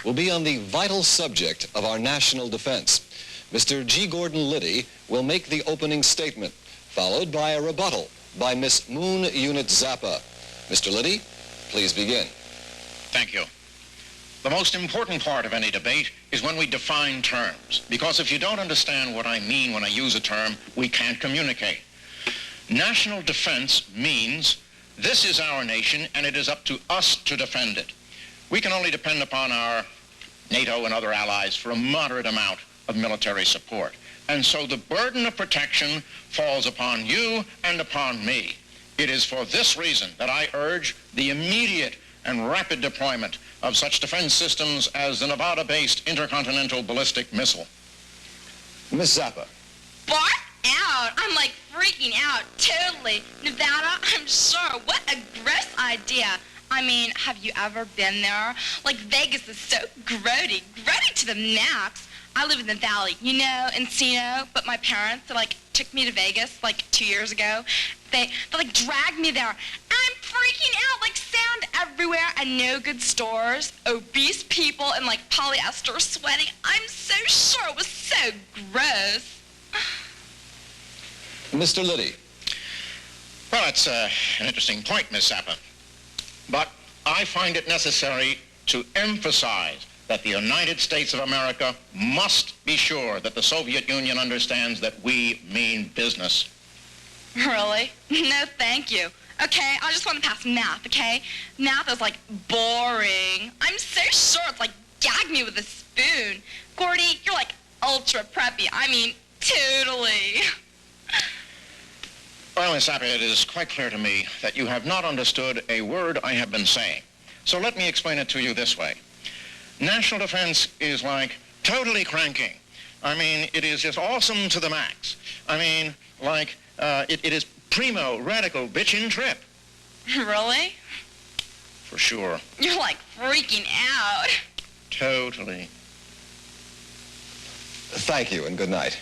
will be on the vital subject of our national defense. Mr. G. Gordon Liddy will make the opening statement, followed by a rebuttal by Miss Moon Unit Zappa. Mr. Liddy, please begin. Thank you. The most important part of any debate is when we define terms, because if you don't understand what I mean when I use a term, we can't communicate. National defense means this is our nation and it is up to us to defend it. We can only depend upon our NATO and other allies for a moderate amount of military support. And so the burden of protection falls upon you and upon me. It is for this reason that I urge the immediate and rapid deployment of such defense systems as the Nevada-based intercontinental ballistic missile. Miss Zappa. Bark out. I'm like freaking out. Totally. Nevada, I'm sure. What a gross idea. I mean, have you ever been there? Like, Vegas is so grody to the max. I live in the Valley, you know, Encino, but my parents, they, took me to Vegas, 2 years ago. They dragged me there. I'm freaking out, sound everywhere and no good stores, obese people and, polyester sweating. I'm so sure it was so gross. Mr. Liddy. Well, it's an interesting point, Miss Zappa. But I find it necessary to emphasize that the United States of America must be sure that the Soviet Union understands that we mean business. Really? No, thank you. Okay, I just want to pass math, okay? Math is, boring. I'm so sure it's gag me with a spoon. Gordy, you're, ultra preppy. I mean, totally. Well, Miss Zappa, it is quite clear to me that you have not understood a word I have been saying. So let me explain it to you this way. National defense is totally cranking. I mean, it is just awesome to the max. I mean, it is primo, radical, bitchin' trip. Really? For sure. You're freaking out. Totally. Thank you and good night.